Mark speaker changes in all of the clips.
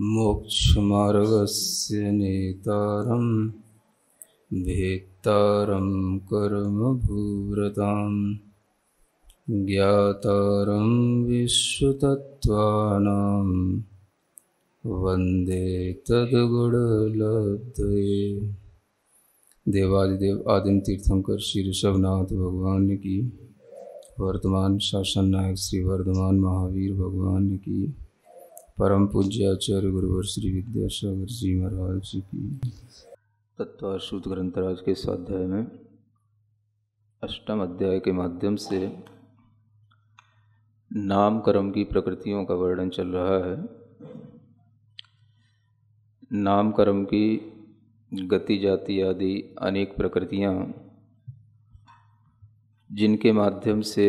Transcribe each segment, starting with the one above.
Speaker 1: मोक्षमार्गस्य नेतारं भेत्तारं कर्मभूरतां ज्ञातारं विश्वतत्त्वानां वन्दे तद्गुणलब्धये। देवादिदेव आदिम तीर्थंकर श्री ऋषभनाथ भगवान की, वर्तमान शासन नायक श्री वर्धमान महावीर भगवान की, परम पूज्य आचार्य गुरुवर श्री विद्यासागर जी महाराज जी की। तत्वाश्रुत ग्रंथराज के स्वाध्याय में अष्टम अध्याय के माध्यम से नाम कर्म की प्रकृतियों का वर्णन चल रहा है। नाम कर्म की गति जाति आदि अनेक प्रकृतियां जिनके माध्यम से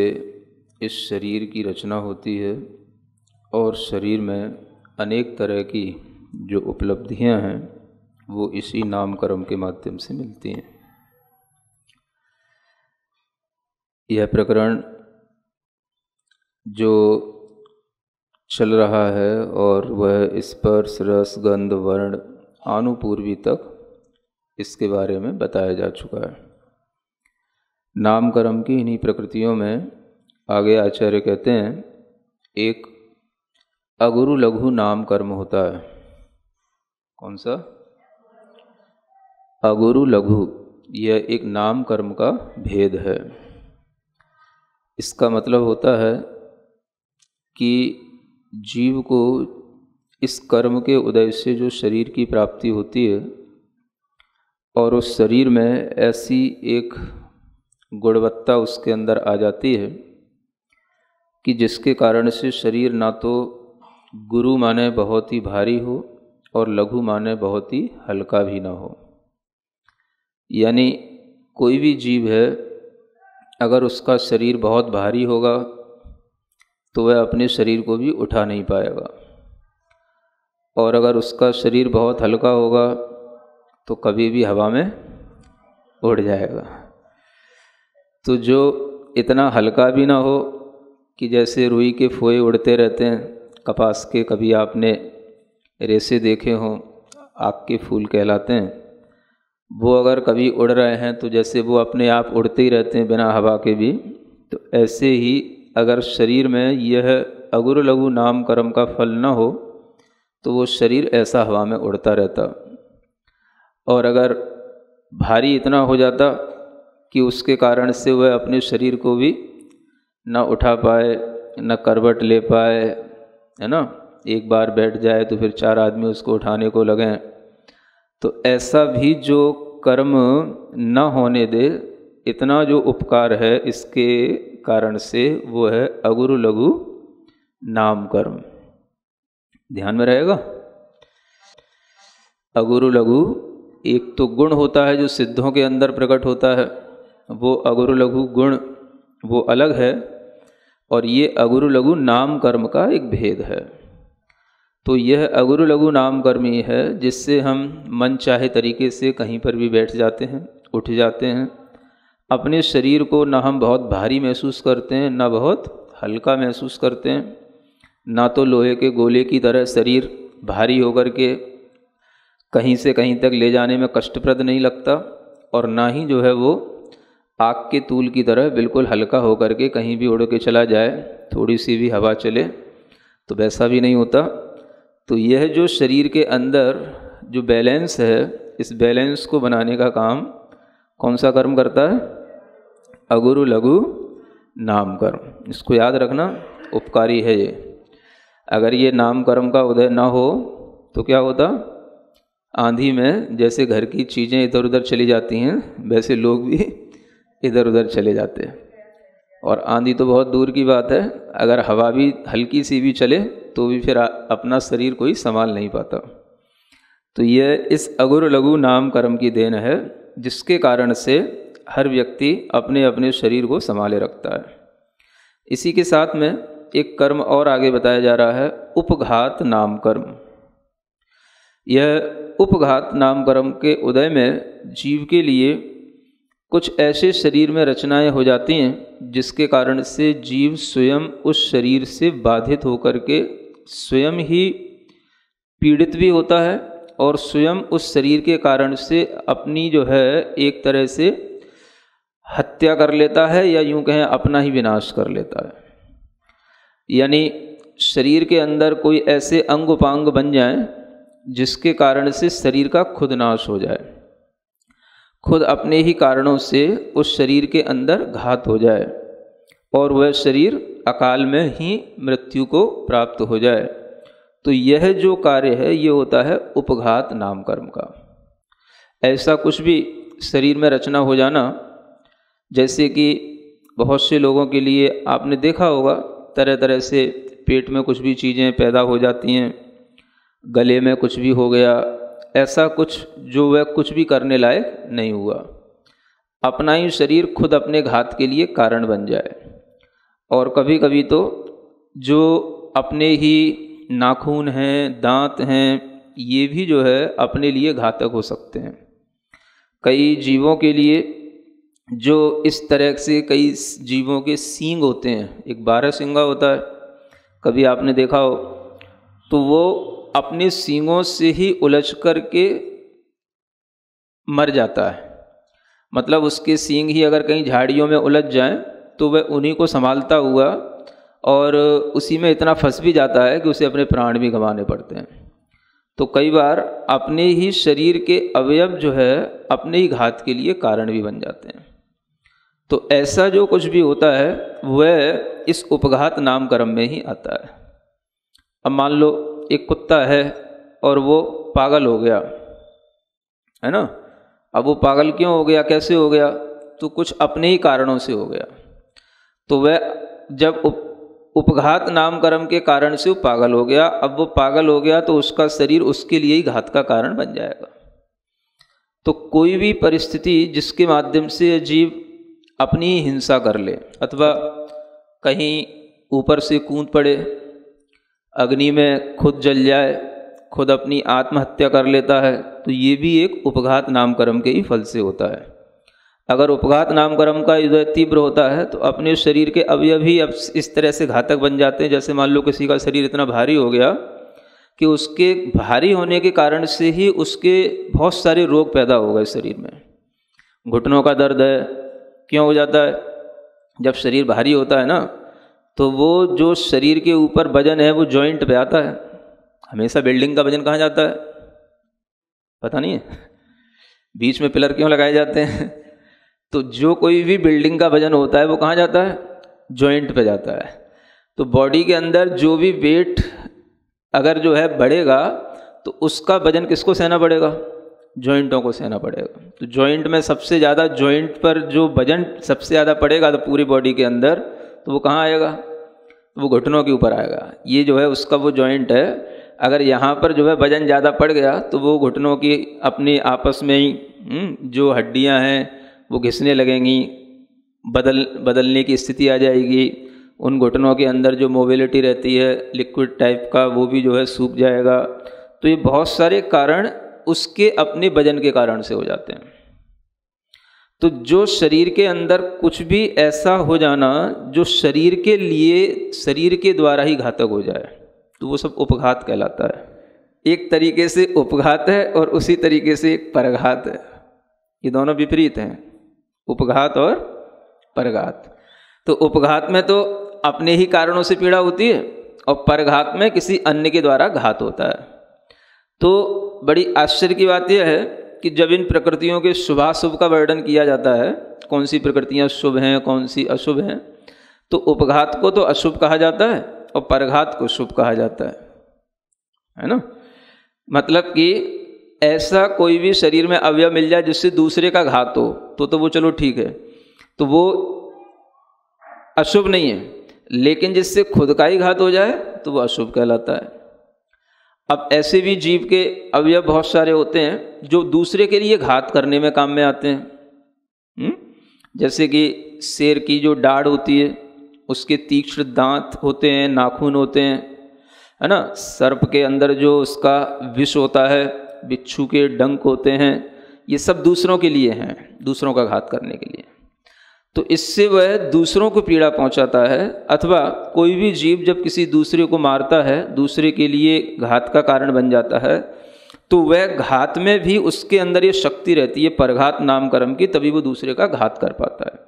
Speaker 1: इस शरीर की रचना होती है और शरीर में अनेक तरह की जो उपलब्धियां हैं वो इसी नाम कर्म के माध्यम से मिलती हैं। यह प्रकरण जो चल रहा है और वह स्पर्श रस गंध वर्ण आनुपूर्वी तक इसके बारे में बताया जा चुका है। नाम कर्म की इन्हीं प्रकृतियों में आगे आचार्य कहते हैं एक अगुरु लघु नाम कर्म होता है। कौन सा? अगुरु लघु, यह एक नाम कर्म का भेद है। इसका मतलब होता है कि जीव को इस कर्म के उदय से जो शरीर की प्राप्ति होती है और उस शरीर में ऐसी एक गुणवत्ता उसके अंदर आ जाती है कि जिसके कारण से शरीर ना तो गुरु माने बहुत ही भारी हो और लघु माने बहुत ही हल्का भी ना हो। यानी कोई भी जीव है, अगर उसका शरीर बहुत भारी होगा तो वह अपने शरीर को भी उठा नहीं पाएगा, और अगर उसका शरीर बहुत हल्का होगा तो कभी भी हवा में उड़ जाएगा। तो जो इतना हल्का भी ना हो कि जैसे रुई के फोए उड़ते रहते हैं, कपास के कभी आपने रेसे देखे हों, आग के फूल कहलाते हैं, वो अगर कभी उड़ रहे हैं तो जैसे वो अपने आप उड़ते ही रहते हैं बिना हवा के भी। तो ऐसे ही अगर शरीर में यह अगुरु लघु नाम कर्म का फल न हो तो वो शरीर ऐसा हवा में उड़ता रहता, और अगर भारी इतना हो जाता कि उसके कारण से वह अपने शरीर को भी न उठा पाए न करवट ले पाए, है ना, एक बार बैठ जाए तो फिर चार आदमी उसको उठाने को लगें, तो ऐसा भी जो कर्म न होने दे, इतना जो उपकार है इसके कारण से वो है अगुरु लघु नाम कर्म। ध्यान में रहेगा। अगुरु लघु एक तो गुण होता है जो सिद्धों के अंदर प्रकट होता है, वो अगुरु लघु गुण वो अलग है, और ये अगुरु लघु नाम कर्म का एक भेद है। तो यह अगुरु लघु नाम कर्म ही है जिससे हम मन चाहे तरीके से कहीं पर भी बैठ जाते हैं, उठ जाते हैं। अपने शरीर को ना हम बहुत भारी महसूस करते हैं ना बहुत हल्का महसूस करते हैं, ना तो लोहे के गोले की तरह शरीर भारी होकर के कहीं से कहीं तक ले जाने में कष्टप्रद नहीं लगता, और ना ही जो है वो आग के तूल की तरह बिल्कुल हल्का होकर के कहीं भी उड़ के चला जाए, थोड़ी सी भी हवा चले तो वैसा भी नहीं होता। तो यह जो शरीर के अंदर जो बैलेंस है, इस बैलेंस को बनाने का काम कौन सा कर्म करता है? अगुरु लघु नाम कर्म। इसको याद रखना, उपकारी है ये। अगर ये नाम कर्म का उदय ना हो तो क्या होता? आंधी में जैसे घर की चीज़ें इधर उधर चली जाती हैं, वैसे लोग भी इधर उधर चले जाते हैं। और आंधी तो बहुत दूर की बात है, अगर हवा भी हल्की सी भी चले तो भी फिर अपना शरीर कोई संभाल नहीं पाता। तो यह इस अगुरु लघु नाम कर्म की देन है, जिसके कारण से हर व्यक्ति अपने अपने शरीर को संभाले रखता है। इसी के साथ में एक कर्म और आगे बताया जा रहा है, उपघात नाम कर्म। यह उपघात नाम कर्म के उदय में जीव के लिए कुछ ऐसे शरीर में रचनाएं हो जाती हैं जिसके कारण से जीव स्वयं उस शरीर से बाधित होकर के स्वयं ही पीड़ित भी होता है और स्वयं उस शरीर के कारण से अपनी जो है एक तरह से हत्या कर लेता है, या यूं कहें अपना ही विनाश कर लेता है। यानी शरीर के अंदर कोई ऐसे अंग उपांग बन जाएं जिसके कारण से शरीर का खुद नाश हो जाए, खुद अपने ही कारणों से उस शरीर के अंदर घात हो जाए और वह शरीर अकाल में ही मृत्यु को प्राप्त हो जाए। तो यह जो कार्य है ये होता है उपघात नाम कर्म का। ऐसा कुछ भी शरीर में रचना हो जाना, जैसे कि बहुत से लोगों के लिए आपने देखा होगा तरह तरह से पेट में कुछ भी चीज़ें पैदा हो जाती हैं, गले में कुछ भी हो गया, ऐसा कुछ जो वह कुछ भी करने लायक नहीं हुआ, अपना ही शरीर खुद अपने घात के लिए कारण बन जाए। और कभी कभी तो जो अपने ही नाखून हैं, दांत हैं, ये भी जो है अपने लिए घातक हो सकते हैं। कई जीवों के लिए जो इस तरह से कई जीवों के सींग होते हैं, एक 12 सींगा होता है, कभी आपने देखा हो, तो वो अपने सींगों से ही उलझ कर के मर जाता है। मतलब उसके सींग ही अगर कहीं झाड़ियों में उलझ जाएं तो वह उन्हीं को संभालता हुआ और उसी में इतना फंस भी जाता है कि उसे अपने प्राण भी गंवाने पड़ते हैं। तो कई बार अपने ही शरीर के अवयव जो है अपने ही घात के लिए कारण भी बन जाते हैं। तो ऐसा जो कुछ भी होता है वह इस उपघात नाम कर्म में ही आता है। अब मान लो एक कुत्ता है और वो पागल हो गया, है ना। अब वो पागल क्यों हो गया, कैसे हो गया, तो कुछ अपने ही कारणों से हो गया। तो वह जब उपघात नाम कर्म के कारण से वो पागल हो गया, अब वो पागल हो गया तो उसका शरीर उसके लिए ही घात का कारण बन जाएगा। तो कोई भी परिस्थिति जिसके माध्यम से जीव अपनी हिंसा कर ले, अथवा कहीं ऊपर से कूद पड़े, अग्नि में खुद जल जाए, खुद अपनी आत्महत्या कर लेता है, तो ये भी एक उपघात नाम कर्म के ही फल से होता है। अगर उपघात नाम कर्म का युद्ध तीव्र होता है तो अपने शरीर के अवयव ही अब इस तरह से घातक बन जाते हैं। जैसे मान लो किसी का शरीर इतना भारी हो गया कि उसके भारी होने के कारण से ही उसके बहुत सारे रोग पैदा हो गए शरीर में। घुटनों का दर्द है, क्यों हो जाता है, जब शरीर भारी होता है ना, तो वो जो शरीर के ऊपर वजन है वो जॉइंट पे आता है। हमेशा बिल्डिंग का वजन कहाँ जाता है, पता नहीं है, बीच में पिलर क्यों लगाए जाते हैं। तो जो कोई भी बिल्डिंग का वजन होता है वो कहाँ जाता है, जॉइंट पे जाता है। तो बॉडी के अंदर जो भी वेट अगर जो है बढ़ेगा तो उसका वजन किसको सहना पड़ेगा, जॉइंटों को सहना पड़ेगा। तो जॉइंट में सबसे ज़्यादा, जॉइंट पर जो वजन सबसे ज़्यादा पड़ेगा तो पूरी बॉडी के अंदर, तो वो कहाँ आएगा, तो वो घुटनों के ऊपर आएगा। ये जो है उसका वो जॉइंट है, अगर यहाँ पर जो है वजन ज़्यादा पड़ गया तो वो घुटनों की अपनी आपस में ही जो हड्डियाँ हैं वो घिसने लगेंगी, बदलने की स्थिति आ जाएगी। उन घुटनों के अंदर जो मोबिलिटी रहती है लिक्विड टाइप का, वो भी जो है सूख जाएगा। तो ये बहुत सारे कारण उसके अपने वजन के कारण से हो जाते हैं। तो जो शरीर के अंदर कुछ भी ऐसा हो जाना जो शरीर के लिए, शरीर के द्वारा ही घातक हो जाए, तो वो सब उपघात कहलाता है। एक तरीके से उपघात है और उसी तरीके से एक परघात है। ये दोनों विपरीत हैं, उपघात और परघात। तो उपघात में तो अपने ही कारणों से पीड़ा होती है और परघात में किसी अन्य के द्वारा घात होता है। तो बड़ी आश्चर्य की बात यह है कि जब इन प्रकृतियों के शुभाशुभ का वर्णन किया जाता है, कौन सी प्रकृतियां शुभ हैं कौन सी अशुभ हैं, तो उपघात को तो अशुभ कहा जाता है और परघात को शुभ कहा जाता है ना। मतलब कि ऐसा कोई भी शरीर में अवयव मिल जाए जिससे दूसरे का घात हो तो वो चलो ठीक है, तो वो अशुभ नहीं है। लेकिन जिससे खुद का ही घात हो जाए तो वो अशुभ कहलाता है। अब ऐसे भी जीव के अवयव बहुत सारे होते हैं जो दूसरे के लिए घात करने में काम में आते हैं। जैसे कि शेर की जो दाढ़ होती है उसके तीक्ष्ण दांत होते हैं, नाखून होते हैं, है ना। सर्प के अंदर जो उसका विष होता है, बिच्छू के डंक होते हैं, ये सब दूसरों के लिए हैं, दूसरों का घात करने के लिए। तो इससे वह दूसरों को पीड़ा पहुंचाता है। अथवा कोई भी जीव जब किसी दूसरे को मारता है, दूसरे के लिए घात का कारण बन जाता है, तो वह घात में भी उसके अंदर ये शक्ति रहती है परघात नाम कर्म की, तभी वो दूसरे का घात कर पाता है।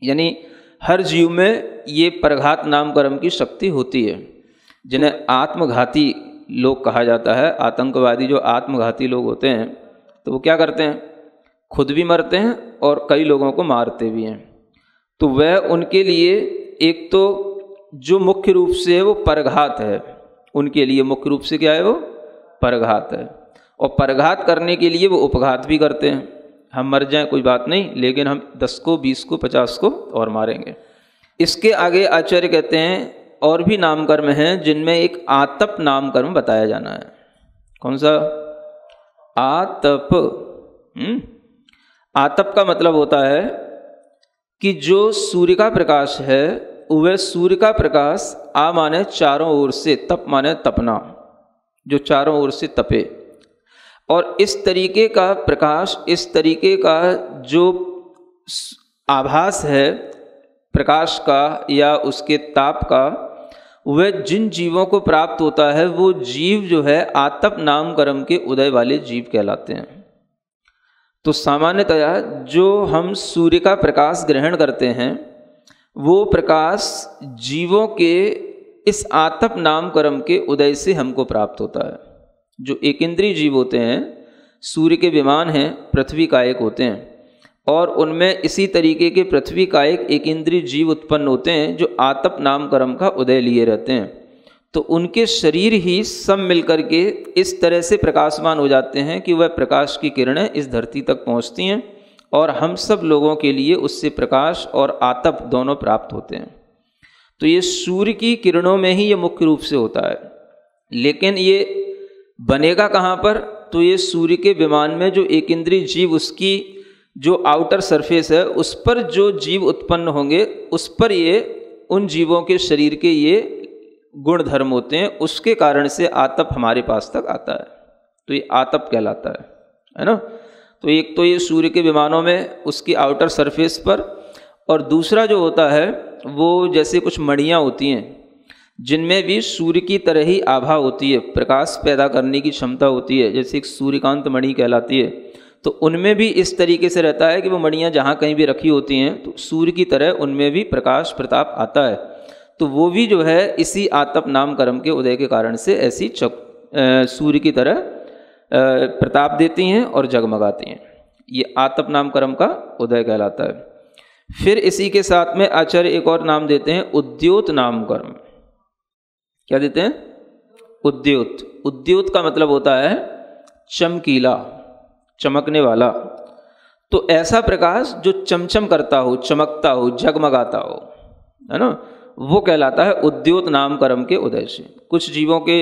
Speaker 1: यानी हर जीव में ये परघात नाम कर्म की शक्ति होती है, जिन्हें आत्मघाती लोग कहा जाता है। आतंकवादी जो आत्मघाती लोग होते हैं, तो वो क्या करते हैं, खुद भी मरते हैं और कई लोगों को मारते भी हैं। तो वह उनके लिए एक तो जो मुख्य रूप से है वो परघात है, उनके लिए मुख्य रूप से क्या है, वो परघात है। और परघात करने के लिए वो उपघात भी करते हैं। हम मर जाएं कोई बात नहीं, लेकिन हम 10 को 20 को 50 को और मारेंगे। इसके आगे आचार्य कहते हैं और भी नाम कर्म हैं, जिनमें एक आतप नाम कर्म बताया जाना है। कौन सा? आतप। आतप का मतलब होता है कि जो सूर्य का प्रकाश है, वह सूर्य का प्रकाश आ माने चारों ओर से, तप माने तपना, जो चारों ओर से तपे। और इस तरीके का प्रकाश, इस तरीके का जो आभास है प्रकाश का या उसके ताप का, वह जिन जीवों को प्राप्त होता है, वो जीव जो है आतप नाम कर्म के उदय वाले जीव कहलाते हैं। तो सामान्यतया जो हम सूर्य का प्रकाश ग्रहण करते हैं, वो प्रकाश जीवों के इस आतप नाम कर्म के उदय से हमको प्राप्त होता है। जो एक इंद्रिय जीव होते हैं, सूर्य के विमान हैं, पृथ्वी कायक होते हैं, और उनमें इसी तरीके के पृथ्वी कायक एक इंद्रिय जीव उत्पन्न होते हैं जो आतप नाम कर्म का उदय लिए रहते हैं। तो उनके शरीर ही सब मिलकर के इस तरह से प्रकाशमान हो जाते हैं कि वह प्रकाश की किरणें इस धरती तक पहुंचती हैं और हम सब लोगों के लिए उससे प्रकाश और आतप दोनों प्राप्त होते हैं। तो ये सूर्य की किरणों में ही ये मुख्य रूप से होता है। लेकिन ये बनेगा कहाँ पर? तो ये सूर्य के विमान में जो एक इंद्रिय जीव, उसकी जो आउटर सरफेस है, उस पर जो जीव उत्पन्न होंगे, उस पर ये उन जीवों के शरीर के ये गुण धर्म होते हैं, उसके कारण से आतप हमारे पास तक आता है। तो ये आतप कहलाता है ना। तो एक तो ये सूर्य के विमानों में उसकी आउटर सरफेस पर, और दूसरा जो होता है वो जैसे कुछ मणियाँ होती हैं जिनमें भी सूर्य की तरह ही आभा होती है, प्रकाश पैदा करने की क्षमता होती है, जैसे एक सूर्यकांत मणि कहलाती है। तो उनमें भी इस तरीके से रहता है कि वो मणियाँ जहाँ कहीं भी रखी होती हैं तो सूर्य की तरह उनमें भी प्रकाश प्रताप आता है। तो वो भी जो है इसी आतप नाम कर्म के उदय के कारण से ऐसी सूर्य की तरह प्रताप देती हैं और जगमगाती हैं। ये आतप नाम कर्म का उदय कहलाता है। फिर इसी के साथ में आचार्य एक और नाम देते हैं, उद्योत नाम कर्म। क्या देते हैं? उद्योत। उद्योत का मतलब होता है चमकीला, चमकने वाला। तो ऐसा प्रकाश जो चमचम करता हो, चमकता हो, जगमगाता हो, है ना, वो कहलाता है उद्योत नाम कर्म के उदय से। कुछ जीवों के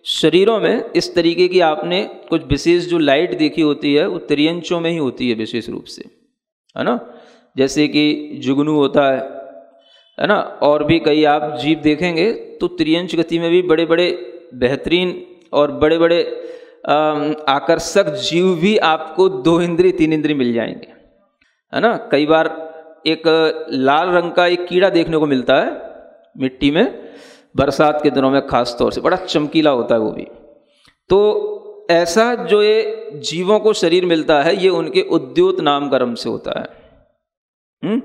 Speaker 1: शरीरों में इस तरीके की आपने कुछ विशेष जो लाइट देखी होती है, वो त्रियंचों में ही होती है विशेष रूप से, है ना। जैसे कि जुगनू होता है ना, और भी कई आप जीव देखेंगे तो त्रियंच गति में भी बड़े बड़े बेहतरीन और बड़े बड़े आकर्षक जीव भी आपको 2 इंद्रिय 3 इंद्रिय मिल जाएंगे, है ना। कई बार एक लाल रंग का एक कीड़ा देखने को मिलता है मिट्टी में, बरसात के दिनों में खास तौर से बड़ा चमकीला होता है वो भी। तो ऐसा जो ये जीवों को शरीर मिलता है, ये उनके उद्योत नाम कर्म से होता है।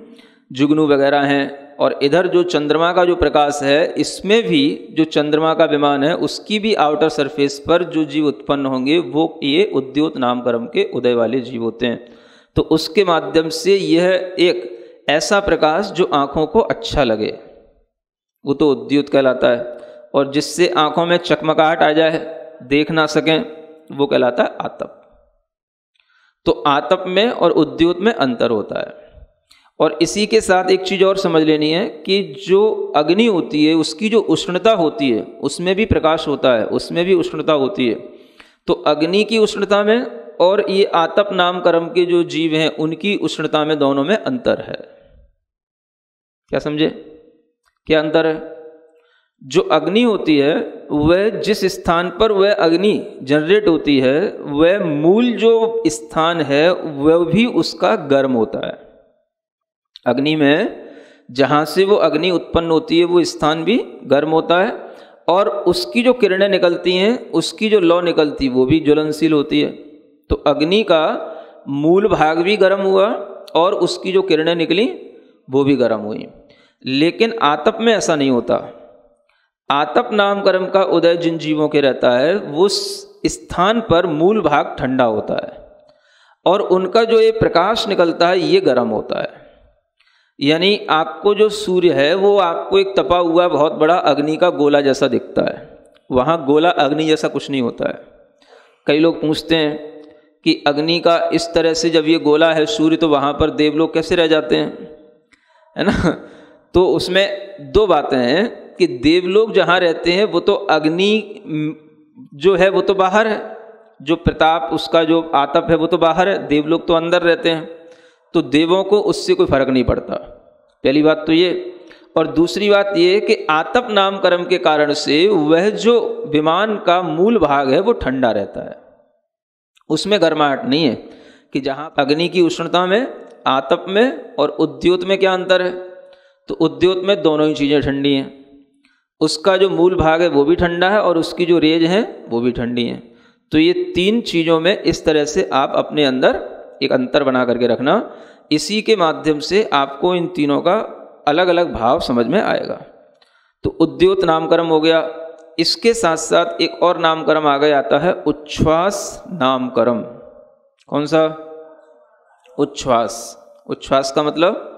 Speaker 1: जुगनू वगैरह हैं। और इधर जो चंद्रमा का जो प्रकाश है, इसमें भी जो चंद्रमा का विमान है, उसकी भी आउटर सरफेस पर जो जीव उत्पन्न होंगे वो ये उद्योत नाम कर्म के उदय वाले जीव होते हैं। तो उसके माध्यम से यह एक ऐसा प्रकाश जो आँखों को अच्छा लगे, वो तो उद्योत कहलाता है। और जिससे आँखों में चकमकाहट आ जाए, देख ना सकें, वो कहलाता है आतप। तो आतप में और उद्योत में अंतर होता है। और इसी के साथ एक चीज़ और समझ लेनी है कि जो अग्नि होती है, उसकी जो उष्णता होती है, उसमें भी प्रकाश होता है, उसमें भी उष्णता होती है। तो अग्नि की उष्णता में और ये आतप नाम कर्म के जो जीव हैं, उनकी उष्णता में, दोनों में अंतर है। क्या समझे? क्या अंतर है? जो अग्नि होती है, वह जिस स्थान पर वह अग्नि जनरेट होती है, वह मूल जो स्थान है वह भी उसका गर्म होता है। अग्नि में जहाँ से वो अग्नि उत्पन्न होती है वो स्थान भी गर्म होता है, और उसकी जो किरणें निकलती हैं, उसकी जो लौ निकलती है वो भी ज्वलनशील होती है। तो अग्नि का मूल भाग भी गर्म हुआ और उसकी जो किरणें निकली वो भी गर्म हुई। लेकिन आतप में ऐसा नहीं होता। आतप नाम कर्म का उदय जिन जीवों के रहता है वो स्थान पर मूल भाग ठंडा होता है और उनका जो ये प्रकाश निकलता है ये गर्म होता है। यानी आपको जो सूर्य है वो आपको एक तपा हुआ बहुत बड़ा अग्नि का गोला जैसा दिखता है, वहाँ गोला अग्नि जैसा कुछ नहीं होता है। कई लोग पूछते हैं कि अग्नि का इस तरह से जब ये गोला है सूर्य, तो वहाँ पर देवलोग कैसे रह जाते हैं, है ना। तो उसमें दो बातें हैं कि देवलोग जहाँ रहते हैं वो तो अग्नि जो है वो तो बाहर है, जो प्रताप उसका जो आतप है वो तो बाहर है, देवलोग तो अंदर रहते हैं, तो देवों को उससे कोई फर्क नहीं पड़ता। पहली बात तो ये। और दूसरी बात ये कि आतप नाम कर्म के कारण से वह जो विमान का मूल भाग है वो ठंडा रहता है, उसमें गर्माहट नहीं है। कि जहाँ अग्नि की उष्णता में, आतप में और उद्योत में क्या अंतर है, तो उद्योत में दोनों ही चीज़ें ठंडी हैं, उसका जो मूल भाग है वो भी ठंडा है और उसकी जो रेज है वो भी ठंडी है। तो ये तीन चीज़ों में इस तरह से आप अपने अंदर एक अंतर बना करके रखना, इसी के माध्यम से आपको इन तीनों का अलग अलग भाव समझ में आएगा। तो उद्योत नामकर्म हो गया, इसके साथ साथ एक और नामकर्म आगे आता है उच्छ्वास नामकर्म। कौन सा? उच्छ्वास। उच्छ्वास का मतलब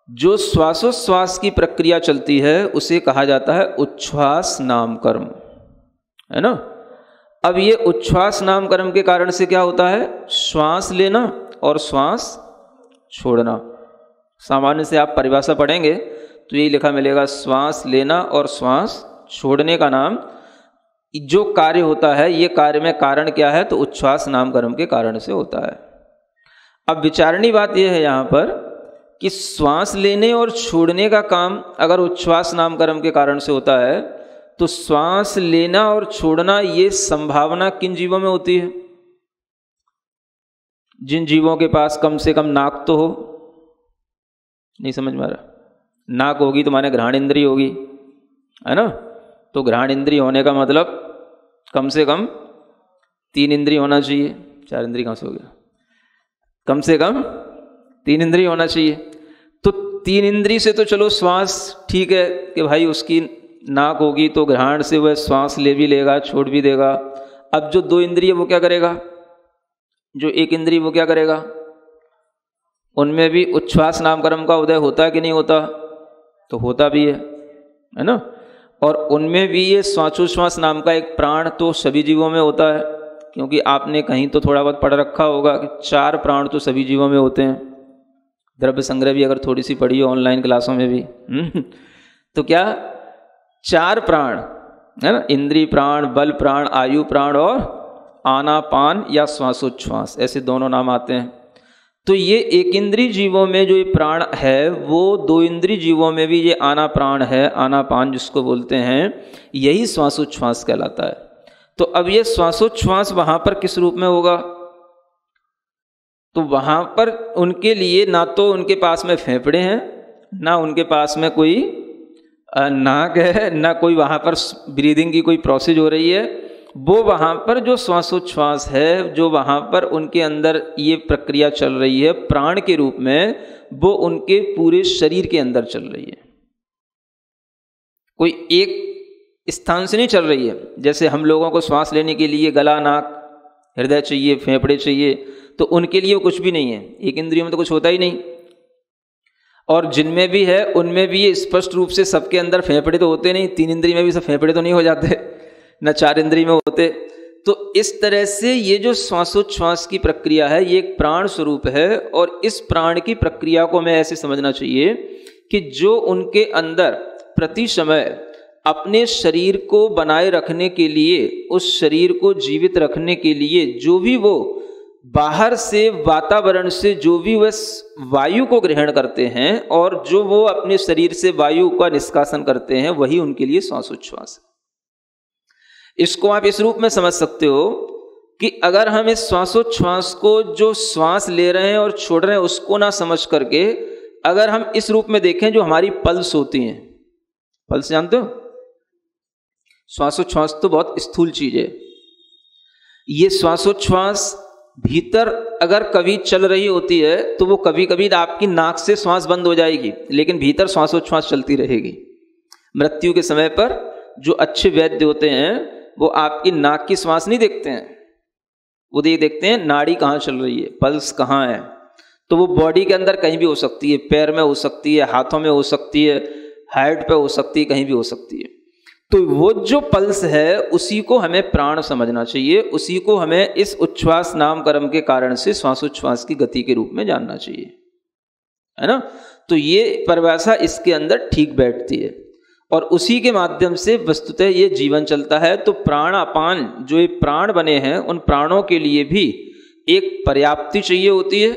Speaker 1: जो श्वासोश्वास की प्रक्रिया चलती है उसे कहा जाता है उच्छ्वास नामकर्म, है ना। अब ये उच्छ्वास नामकर्म के कारण से क्या होता है, श्वास लेना और श्वास छोड़ना। सामान्य से आप परिभाषा पढ़ेंगे तो यही लिखा मिलेगा, श्वास लेना और श्वास छोड़ने का नाम जो कार्य होता है, ये कार्य में कारण क्या है, तो उच्छ्वास नामकर्म के कारण से होता है। अब विचारणी बात यह है यहाँ पर कि श्वास लेने और छोड़ने का काम अगर उच्छ्वास नामकर्म के कारण से होता है, तो श्वास लेना और छोड़ना ये संभावना किन जीवों में होती है? जिन जीवों के पास कम से कम नाक तो हो। नहीं समझ में आ रहा? नाक होगी तो माने घ्राण इंद्रिय होगी, है ना। तो घ्राण इंद्रिय होने का मतलब कम से कम 3 इंद्रिय होना चाहिए। 4 इंद्रिय कहाँ से हो गया? कम से कम 3 इंद्रिय होना चाहिए। तो 3 इंद्रिय से तो चलो श्वास ठीक है कि भाई उसकी नाक होगी तो घ्राण से वह श्वास ले भी लेगा, छोड़ भी देगा। अब जो 2 इंद्रिय वो क्या करेगा, जो 1 इंद्रिय वो क्या करेगा, उनमें भी उच्छ्वास नामकर्म का उदय होता है कि नहीं होता? तो होता भी है ना। और उनमें भी ये श्वासोश्वास नाम का एक प्राण तो सभी जीवों में होता है, क्योंकि आपने कहीं तो थोड़ा बहुत पढ़ रखा होगा कि 4 प्राण तो सभी जीवों में होते हैं। द्रव्य संग्रह भी अगर थोड़ी सी पढ़ी हो ऑनलाइन क्लासों में भी तो क्या 4 प्राण है ना, इंद्रिय प्राण, बल प्राण, आयु प्राण और आनापान या श्वासोच्छ्वास, ऐसे दोनों नाम आते हैं। तो ये 1 इंद्रिय जीवों में जो ये प्राण है वो 2 इंद्रिय जीवों में भी ये आना प्राण है, आनापान जिसको बोलते हैं, यही श्वासोच्छ्वास कहलाता है। तो अब ये श्वासोच्छ्वास वहां पर किस रूप में होगा, तो वहां पर उनके लिए ना तो उनके पास में फेफड़े हैं, ना उनके पास में कोई नाक है, ना कोई वहां पर ब्रीदिंग की कोई प्रोसेस हो रही है। वो वहाँ पर जो श्वासोच्छ्वास है, जो वहाँ पर उनके अंदर ये प्रक्रिया चल रही है प्राण के रूप में, वो उनके पूरे शरीर के अंदर चल रही है, कोई एक स्थान से नहीं चल रही है। जैसे हम लोगों को श्वास लेने के लिए गला, नाक, हृदय चाहिए, फेफड़े चाहिए, तो उनके लिए वो कुछ भी नहीं है, 1 इंद्रियों में तो कुछ होता ही नहीं। और जिनमें भी है उनमें भी ये स्पष्ट रूप से सबके अंदर फेफड़े तो होते नहीं, 3 इंद्रिय में भी सब फेफड़े तो नहीं हो जाते, न 4 इंद्रिय में होते। तो इस तरह से ये जो श्वासोच्छ्वास की प्रक्रिया है ये एक प्राण स्वरूप है। और इस प्राण की प्रक्रिया को हमें ऐसे समझना चाहिए कि जो उनके अंदर प्रति समय अपने शरीर को बनाए रखने के लिए, उस शरीर को जीवित रखने के लिए जो भी वो बाहर से वातावरण से जो भी वह वायु को ग्रहण करते हैं और जो वो अपने शरीर से वायु का निष्कासन करते हैं, वही उनके लिए श्वासोच्छ्वास है। इसको आप इस रूप में समझ सकते हो कि अगर हम इस श्वासोच्छ्वास को, जो श्वास ले रहे हैं और छोड़ रहे हैं, उसको ना समझ करके अगर हम इस रूप में देखें जो हमारी पल्स होती हैं, पल्स जानते हो, श्वासोच्छ्वास तो बहुत स्थूल चीज है। ये श्वासोच्छ्वास भीतर अगर कभी चल रही होती है तो वो कभी कभी आपकी नाक से श्वास बंद हो जाएगी, लेकिन भीतर श्वासोच्छ्वास चलती रहेगी। मृत्यु के समय पर जो अच्छे वैद्य होते हैं वो आपकी नाक की श्वास नहीं देखते हैं, वो देखते हैं नाड़ी कहाँ चल रही है, पल्स कहाँ है। तो वो बॉडी के अंदर कहीं भी हो सकती है, पैर में हो सकती है, हाथों में हो सकती है, हार्ट पे हो सकती है, कहीं भी हो सकती है। तो वो जो पल्स है उसी को हमें प्राण समझना चाहिए, उसी को हमें इस उच्छ्वास नाम कर्म के कारण से श्वासोच्छ्वास की गति के रूप में जानना चाहिए, है ना। तो ये परिभाषा इसके अंदर ठीक बैठती है और उसी के माध्यम से वस्तुतः ये जीवन चलता है। तो प्राण अपान जो ये प्राण बने हैं, उन प्राणों के लिए भी एक पर्याप्ति चाहिए होती है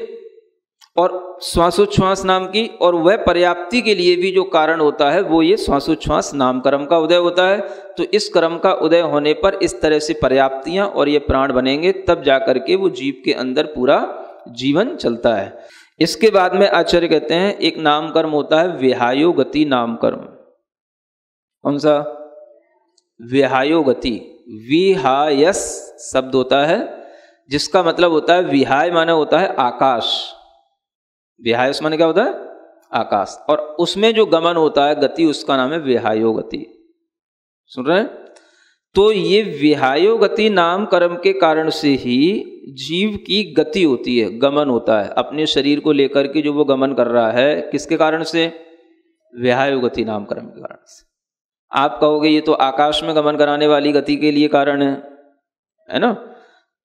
Speaker 1: और श्वासोच्छ्वास नाम की, और वह पर्याप्ति के लिए भी जो कारण होता है वो ये श्वासोच्छ्वास नाम कर्म का उदय होता है। तो इस कर्म का उदय होने पर इस तरह से पर्याप्तियां और ये प्राण बनेंगे, तब जाकर के वो जीव के अंदर पूरा जीवन चलता है। इसके बाद में आचार्य कहते हैं एक नाम कर्म होता है विहायो गति नाम कर्म। कौन सा? विहायो गति। विहायस शब्द होता है जिसका मतलब होता है, विहाय माने होता है आकाश, विहायस माने क्या होता है? आकाश, और उसमें जो गमन होता है गति, उसका नाम है विहायो गति। सुन रहे हैं? तो ये विहायो गति नाम कर्म के कारण से ही जीव की गति होती है, गमन होता है अपने शरीर को लेकर के, जो वो गमन कर रहा है किसके कारण से? विहायो गति नाम कर्म के कारण से। आप कहोगे ये तो आकाश में गमन कराने वाली गति के लिए कारण है ना।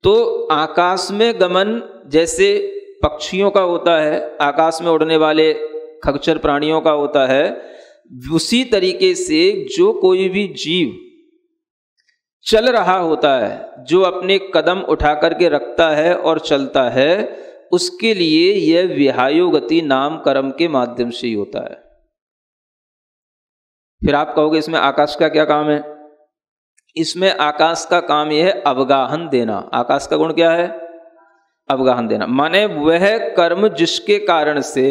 Speaker 1: तो आकाश में गमन जैसे पक्षियों का होता है, आकाश में उड़ने वाले खच्चर प्राणियों का होता है, उसी तरीके से जो कोई भी जीव चल रहा होता है, जो अपने कदम उठा करके रखता है और चलता है, उसके लिए यह विहायो गति नाम कर्म के माध्यम से ही होता है। फिर आप कहोगे इसमें आकाश का क्या काम है? इसमें आकाश का काम यह है अवगाहन देना। आकाश का गुण क्या है? अवगाहन देना, माने वह कर्म जिसके कारण से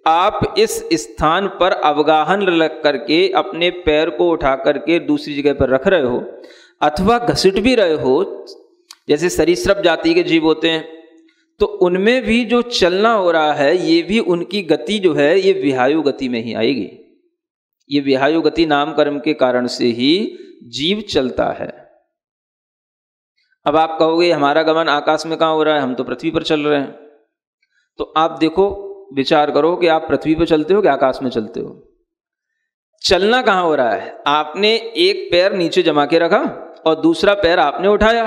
Speaker 1: आप इस स्थान पर अवगाहन लग करके अपने पैर को उठा करके दूसरी जगह पर रख रहे हो अथवा घसीट भी रहे हो। जैसे सरीसृप जाति के जीव होते हैं तो उनमें भी जो चलना हो रहा है, ये भी उनकी गति जो है ये विहायो गति में ही आएगी। ये विहायो गति नाम कर्म के कारण से ही जीव चलता है। अब आप कहोगे हमारा गमन आकाश में कहाँ हो रहा है, हम तो पृथ्वी पर चल रहे हैं। तो आप देखो, विचार करो कि आप पृथ्वी पर चलते हो कि आकाश में चलते हो? चलना कहाँ हो रहा है? आपने एक पैर नीचे जमा के रखा और दूसरा पैर आपने उठाया,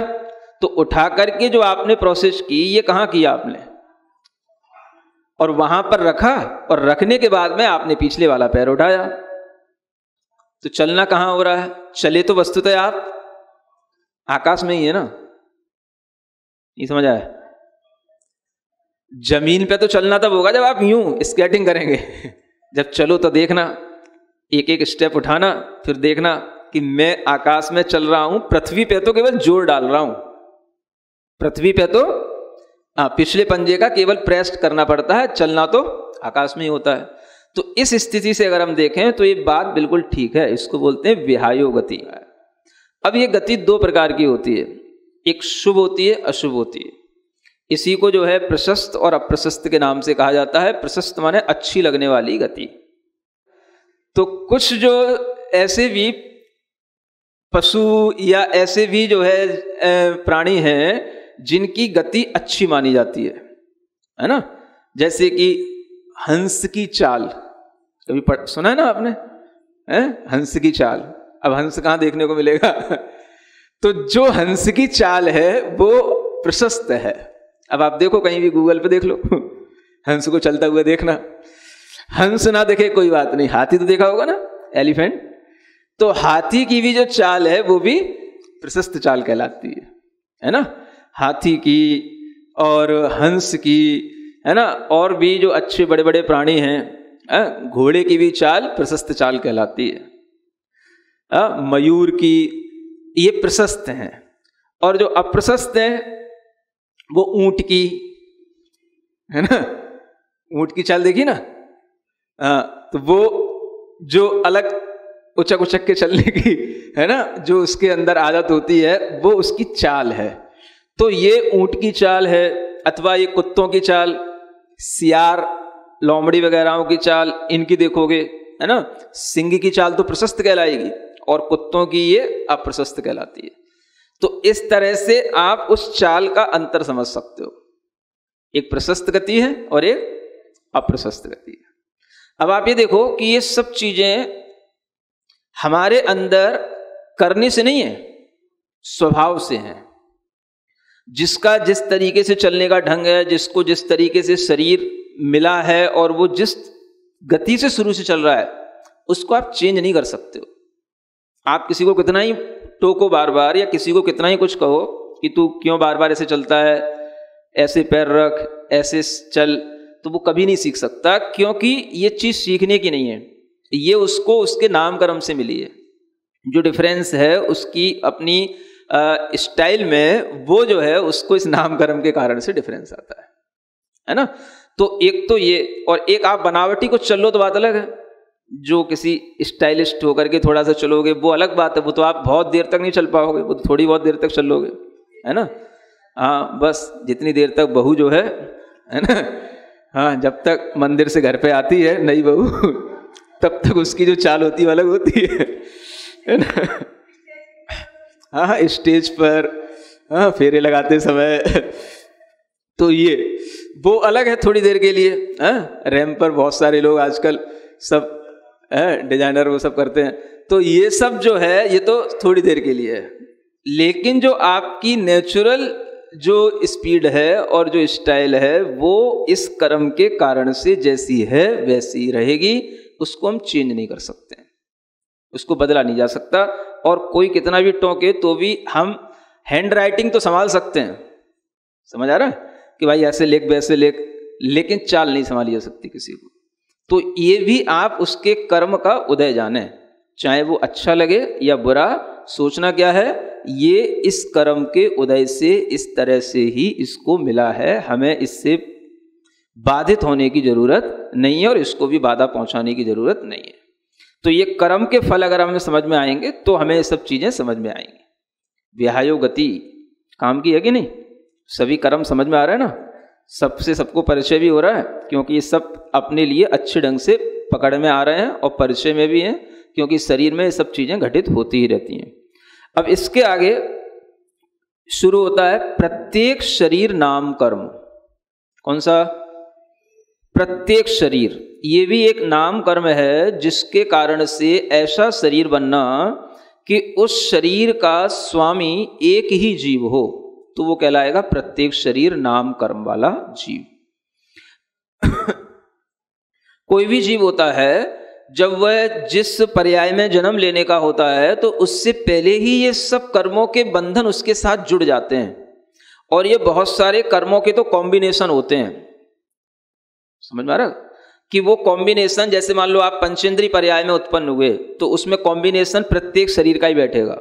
Speaker 1: तो उठा करके जो आपने प्रोसेस की, ये कहाँ किया आपने? और वहां पर रखा, और रखने के बाद में आपने पिछले वाला पैर उठाया। तो चलना कहाँ हो रहा है? चले तो वस्तुतः आप आकाश में ही है ना। ये समझ आया? जमीन पे तो चलना तब होगा जब आप यूं स्केटिंग करेंगे। जब चलो तो देखना, एक एक स्टेप उठाना, फिर देखना कि मैं आकाश में चल रहा हूं, पृथ्वी पे तो केवल जोर डाल रहा हूं। पृथ्वी पे तो पिछले पंजे का केवल प्रेस करना पड़ता है, चलना तो आकाश में ही होता है। तो इस स्थिति से अगर हम देखें तो ये बात बिल्कुल ठीक है, इसको बोलते हैं विहायो गति। अब ये गति दो प्रकार की होती है, एक शुभ होती है, अशुभ होती है। इसी को जो है प्रशस्त और अप्रशस्त के नाम से कहा जाता है। प्रशस्त माने अच्छी लगने वाली गति। तो कुछ जो ऐसे भी पशु या ऐसे भी जो है प्राणी हैं जिनकी गति अच्छी मानी जाती है ना। जैसे कि हंस की चाल, कभी सुना है ना आपने? हंस की चाल। अब हंस कहाँ देखने को मिलेगा? तो जो हंस की चाल है वो प्रशस्त है। अब आप देखो, कहीं भी गूगल पे देख लो, हंस को चलता हुआ देखना। हंस ना देखे कोई बात नहीं, हाथी तो देखा होगा ना, एलिफेंट। तो हाथी की भी जो चाल है वो भी प्रशस्त चाल कहलाती है ना। हाथी की और हंस की, है ना, और भी जो अच्छे बड़े बड़े प्राणी हैं, घोड़े की भी चाल प्रशस्त चाल कहलाती है। मयूर की, ये प्रशस्त हैं। और जो अप्रशस्त है वो ऊंट की, है ना, ऊंट की चाल देखी ना, तो वो जो अलग उचक उचक के चलने की, है ना, जो उसके अंदर आदत होती है वो उसकी चाल है। तो ये ऊंट की चाल है, अथवा ये कुत्तों की चाल, सियार लोमड़ी वगैरह की चाल इनकी देखोगे, है ना, सिंह की चाल तो प्रशस्त कहलाएगी और कुत्तों की ये अप्रशस्त कहलाती है। तो इस तरह से आप उस चाल का अंतर समझ सकते हो, एक प्रशस्त गति है और एक अप्रशस्त गति है। अब आप ये देखो कि ये सब चीजें हमारे अंदर करने से नहीं है, स्वभाव से है। जिसका जिस तरीके से चलने का ढंग है, जिसको जिस तरीके से शरीर मिला है और वो जिस गति से शुरू से चल रहा है, उसको आप चेंज नहीं कर सकते हो। आप किसी को कितना ही टोको बार बार, या किसी को कितना ही कुछ कहो कि तू क्यों बार बार ऐसे चलता है, ऐसे पैर रख, ऐसे चल, तो वो कभी नहीं सीख सकता, क्योंकि ये चीज सीखने की नहीं है, ये उसको उसके नाम कर्म से मिली है। जो डिफरेंस है उसकी अपनी स्टाइल में, वो जो है उसको इस नाम कर्म के कारण से डिफरेंस आता है ना। तो एक तो ये, और एक आप बनावटी को चलो तो बात अलग है। जो किसी स्टाइलिस्ट होकर के थोड़ा सा चलोगे वो अलग बात है, वो तो आप बहुत देर तक नहीं चल पाओगे, वो तो थोड़ी बहुत देर तक चलोगे, है ना। हाँ, बस जितनी देर तक बहू जो है ना, हाँ, जब तक मंदिर से घर पे आती है नई बहू, तब तक उसकी जो चाल होती है अलग होती है ना। हाँ, स्टेज पर हाँ फेरे लगाते समय तो ये वो अलग है थोड़ी देर के लिए। हाँ, रैंप पर बहुत सारे लोग आजकल सब डिजाइनर वो सब करते हैं, तो ये सब जो है ये तो थोड़ी देर के लिए है। लेकिन जो आपकी नेचुरल जो स्पीड है और जो स्टाइल है वो इस कर्म के कारण से जैसी है वैसी रहेगी, उसको हम चेंज नहीं कर सकते, उसको बदला नहीं जा सकता। और कोई कितना भी टोके तो भी हम हैंड राइटिंग तो संभाल सकते हैं, समझ आ रहा है कि भाई ऐसे लिख वैसे लिख, लेकिन चाल नहीं संभाली जा सकती किसी को। तो ये भी आप उसके कर्म का उदय जाने, चाहे वो अच्छा लगे या बुरा, सोचना क्या है, ये इस कर्म के उदय से इस तरह से ही इसको मिला है, हमें इससे बाधित होने की जरूरत नहीं है और इसको भी बाधा पहुंचाने की जरूरत नहीं है। तो ये कर्म के फल अगर हमें समझ में आएंगे तो हमें ये सब चीजें समझ में आएंगी। विहायो गति काम की है कि नहीं, सभी कर्म समझ में आ रहा है ना, सबसे सबको परिचय भी हो रहा है, क्योंकि ये सब अपने लिए अच्छे ढंग से पकड़ में आ रहे हैं और परिचय में भी हैं, क्योंकि शरीर में ये सब चीजें घटित होती ही रहती हैं। अब इसके आगे शुरू होता है प्रत्येक शरीर नाम कर्म। कौन सा? प्रत्येक शरीर, ये भी एक नाम कर्म है, जिसके कारण से ऐसा शरीर बनना कि उस शरीर का स्वामी एक ही जीव हो, तो वो कहलाएगा प्रत्येक शरीर नाम कर्म वाला जीव। कोई भी जीव होता है, जब वह जिस पर्याय में जन्म लेने का होता है तो उससे पहले ही ये सब कर्मों के बंधन उसके साथ जुड़ जाते हैं, और ये बहुत सारे कर्मों के तो कॉम्बिनेशन होते हैं। समझ में आ रहा कि वो कॉम्बिनेशन, जैसे मान लो आप पंचेंद्रीय पर्याय में उत्पन्न हुए तो उसमें कॉम्बिनेशन प्रत्येक शरीर का ही बैठेगा,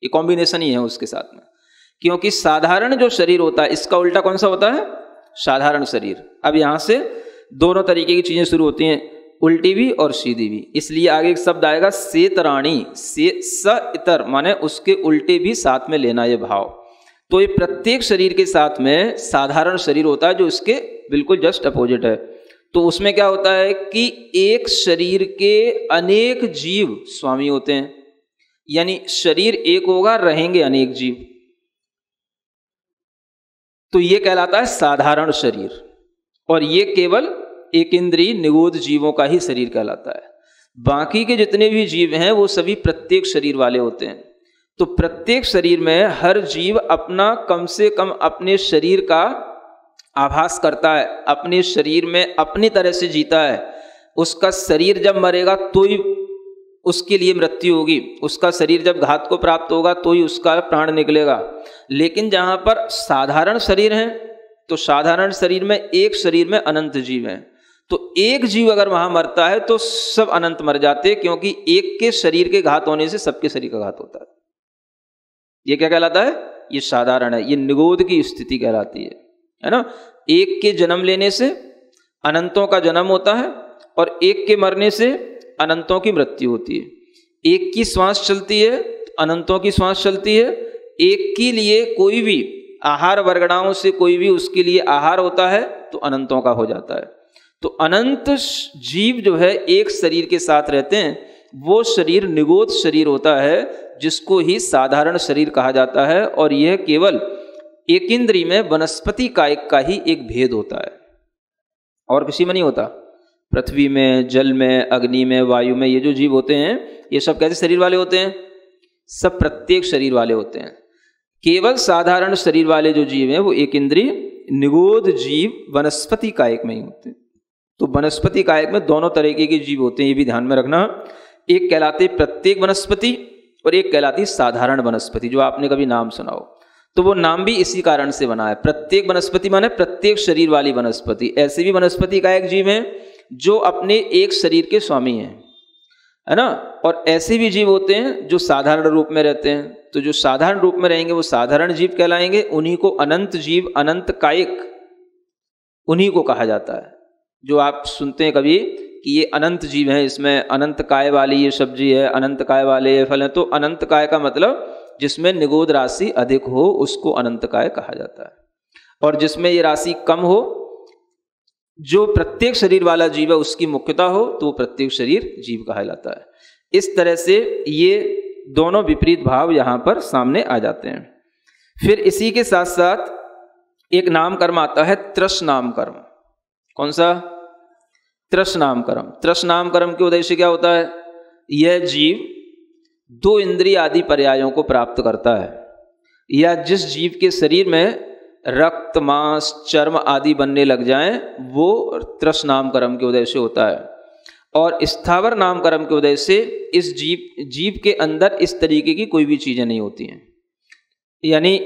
Speaker 1: ये कॉम्बिनेशन ही है उसके साथ में। क्योंकि साधारण जो शरीर होता है, इसका उल्टा कौन सा होता है? साधारण शरीर। अब यहां से दोनों तरीके की चीजें शुरू होती हैं, उल्टी भी और सीधी भी, इसलिए आगे एक शब्द आएगा सेतराणी, से स इतर माने उसके उल्टे भी साथ में लेना ये भाव। तो ये प्रत्येक शरीर के साथ में साधारण शरीर होता है जो इसके बिल्कुल जस्ट अपोजिट है। तो उसमें क्या होता है कि एक शरीर के अनेक जीव स्वामी होते हैं, यानी शरीर एक होगा, रहेंगे अनेक जीव, तो ये कहलाता है साधारण शरीर। और ये केवल एक इंद्रिय निगोद जीवों का ही शरीर कहलाता है। बाकी के जितने भी जीव हैं वो सभी प्रत्येक शरीर वाले होते हैं। तो प्रत्येक शरीर में हर जीव अपना कम से कम अपने शरीर का आभास करता है, अपने शरीर में अपनी तरह से जीता है। उसका शरीर जब मरेगा तो ही उसके लिए मृत्यु होगी, उसका शरीर जब घात को प्राप्त होगा तो ही उसका प्राण निकलेगा। लेकिन जहाँ पर साधारण शरीर है तो साधारण शरीर में एक शरीर में अनंत जीव हैं, तो एक जीव अगर वहां मरता है तो सब अनंत मर जाते हैं, क्योंकि एक के शरीर के घात होने से सबके शरीर का घात होता है। ये क्या कहलाता है? ये साधारण है, ये निगोद की स्थिति कहलाती है ना। एक के जन्म लेने से अनंतों का जन्म होता है और एक के मरने से अनंतों की मृत्यु होती है। एक की श्वास चलती है, अनंतों की श्वास चलती है। एक के लिए कोई भी आहार वर्गणाओं से कोई भी उसके लिए आहार होता है तो अनंतों का हो जाता है। तो अनंत जीव जो है एक शरीर के साथ रहते हैं, वो शरीर निगोद शरीर होता है, जिसको ही साधारण शरीर कहा जाता है। और यह केवल एक इंद्रिय में वनस्पति कायिक का ही एक भेद होता है, और किसी में नहीं होता। पृथ्वी में, जल में, अग्नि में, वायु में ये जो जीव होते हैं, ये सब कैसे शरीर वाले होते हैं? सब प्रत्येक शरीर वाले होते हैं। केवल साधारण शरीर वाले जो जीव हैं वो एक इंद्रिय निगोद जीव वनस्पति कायिक में ही होते हैं। तो वनस्पति कायिक में दोनों तरीके के जीव होते हैं, ये भी ध्यान में रखना। एक कहलाते प्रत्येक वनस्पति और एक कहलाती साधारण वनस्पति, जो आपने कभी नाम सुना हो। तो वो नाम भी इसी कारण से बना है। प्रत्येक वनस्पति माने प्रत्येक शरीर वाली वनस्पति। ऐसे भी वनस्पति कायिक जीव हैं जो अपने एक शरीर के स्वामी हैं, है ना। और ऐसे भी जीव होते हैं जो साधारण रूप में रहते हैं। तो जो साधारण रूप में रहेंगे वो साधारण जीव कहलाएंगे। उन्हीं को अनंत जीव, अनंत कायिक, उन्हीं को कहा जाता है। जो आप सुनते हैं कभी कि ये अनंत जीव है, इसमें अनंत काय वाली ये सब्जी है, अनंत काय वाले ये फल है, तो अनंत काय का मतलब जिसमें निगोद राशि अधिक हो उसको अनंत काय कहा जाता है। और जिसमें ये राशि कम हो, जो प्रत्येक शरीर वाला जीव है उसकी मुख्यता हो, तो वो प्रत्येक शरीर जीव कहलाता है। इस तरह से ये दोनों विपरीत भाव यहां पर सामने आ जाते हैं। फिर इसी के साथ साथ एक नाम कर्म आता है, त्रस नाम कर्म। कौन सा? त्रस नाम कर्म। त्रस नाम कर्म के उद्देश्य क्या होता है? यह जीव दो इंद्रिय आदि पर्यायों को प्राप्त करता है, या जिस जीव के शरीर में रक्त, मांस, चर्म आदि बनने लग जाएं, वो त्रस नाम कर्म के उद्देश्य होता है। और स्थावर नाम कर्म के उद्देश्य से इस जीव के अंदर इस तरीके की कोई भी चीजें नहीं होती हैं। यानी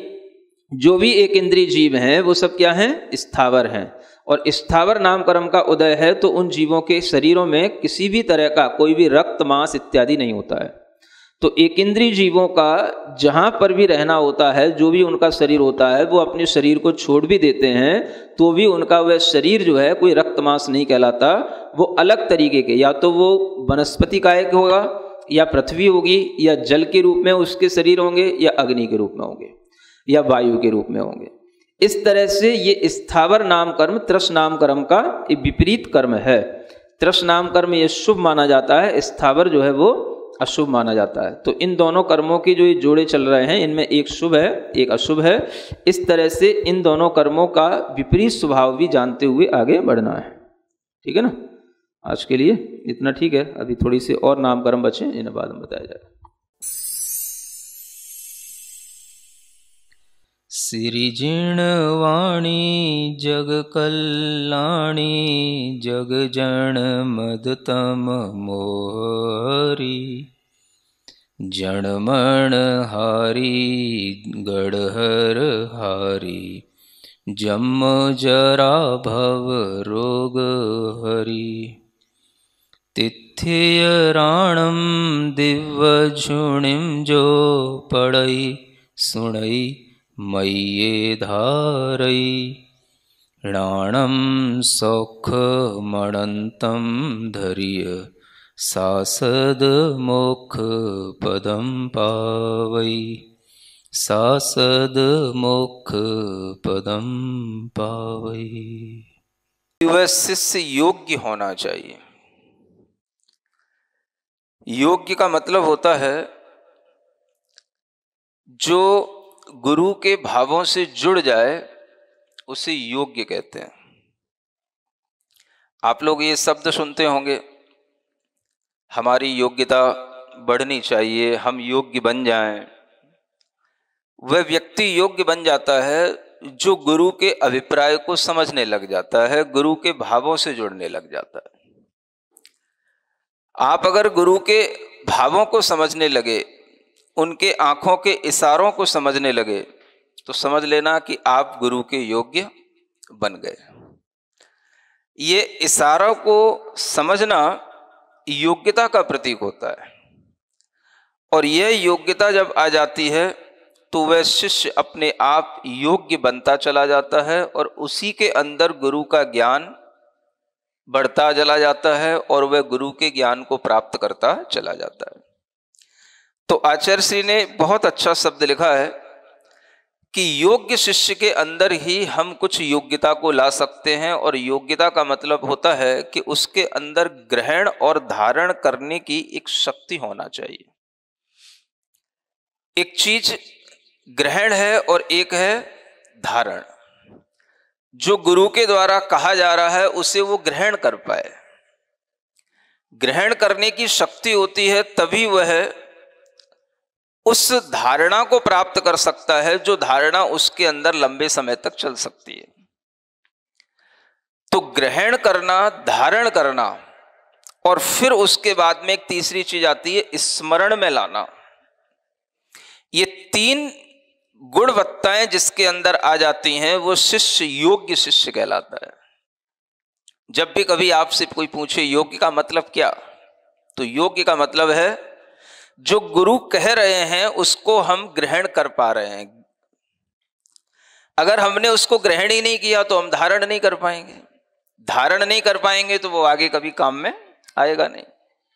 Speaker 1: जो भी एक इंद्रिय जीव हैं वो सब क्या हैं? स्थावर हैं। और स्थावर नाम कर्म का उदय है तो उन जीवों के शरीरों में किसी भी तरह का कोई भी रक्त, मांस इत्यादि नहीं होता है। तो एक इंद्रिय जीवों का जहां पर भी रहना होता है, जो भी उनका शरीर होता है, वो अपने शरीर को छोड़ भी देते हैं तो भी उनका वह शरीर जो है कोई रक्त मांस नहीं कहलाता। वो अलग तरीके के, या तो वो वनस्पति कायिक होगा, या पृथ्वी होगी, या जल के रूप में उसके शरीर होंगे, या अग्नि के रूप में होंगे, या वायु के रूप में होंगे। इस तरह से ये स्थावर नाम कर्म त्रस नाम कर्म का एक विपरीत कर्म है। त्रस नाम कर्म ये शुभ माना जाता है, स्थावर जो है वो अशुभ माना जाता है। तो इन दोनों कर्मों के जो ये जोड़े चल रहे हैं, इनमें एक शुभ है एक अशुभ है। इस तरह से इन दोनों कर्मों का विपरीत स्वभाव भी जानते हुए आगे बढ़ना है। ठीक है ना। आज के लिए इतना ठीक है। अभी थोड़ी सी और नाम कर्म बचे, इन्हें बाद में बताया जाएगा।
Speaker 2: सिरिजिणवाणी जग कल्याणी जग जन मदतम मोहरी जनमण हारी गढ़हर हारी जम जरा भव रोग हरी तिथ्य राणम दिव्य झुणिम जो पड़ई सुणई मय्ये धारई राणम सौख मणंतम धरिय सासद मोक्ष पदम पावई सासद मोक्ष पदम पावई।
Speaker 1: वह शिष्य योग्य होना चाहिए। योग्य का मतलब होता है जो गुरु के भावों से जुड़ जाए, उसे योग्य कहते हैं। आप लोग ये शब्द सुनते होंगे, हमारी योग्यता बढ़नी चाहिए, हम योग्य बन जाएं। वह व्यक्ति योग्य बन जाता है जो गुरु के अभिप्राय को समझने लग जाता है, गुरु के भावों से जुड़ने लग जाता है। आप अगर गुरु के भावों को समझने लगे, उनके आंखों के इशारों को समझने लगे, तो समझ लेना कि आप गुरु के योग्य बन गए। ये इशारों को समझना योग्यता का प्रतीक होता है। और यह योग्यता जब आ जाती है तो वह शिष्य अपने आप योग्य बनता चला जाता है और उसी के अंदर गुरु का ज्ञान बढ़ता चला जाता है और वह गुरु के ज्ञान को प्राप्त करता चला जाता है। तो आचार्य श्री ने बहुत अच्छा शब्द लिखा है कि योग्य शिष्य के अंदर ही हम कुछ योग्यता को ला सकते हैं, और योग्यता का मतलब होता है कि उसके अंदर ग्रहण और धारण करने की एक शक्ति होना चाहिए। एक चीज ग्रहण है और एक है धारण। जो गुरु के द्वारा कहा जा रहा है उसे वो ग्रहण कर पाए। ग्रहण करने की शक्ति होती है तभी वह उस धारणा को प्राप्त कर सकता है जो धारणा उसके अंदर लंबे समय तक चल सकती है। तो ग्रहण करना, धारण करना, और फिर उसके बाद में एक तीसरी चीज आती है स्मरण में लाना। ये तीन गुणवत्ताएं जिसके अंदर आ जाती हैं वो शिष्य योग्य शिष्य कहलाता है। जब भी कभी आपसे कोई पूछे योग्य का मतलब क्या, तो योग्य का मतलब है जो गुरु कह रहे हैं उसको हम ग्रहण कर पा रहे हैं। अगर हमने उसको ग्रहण ही नहीं किया तो हम धारण नहीं कर पाएंगे। धारण नहीं कर पाएंगे तो वो आगे कभी काम में आएगा नहीं।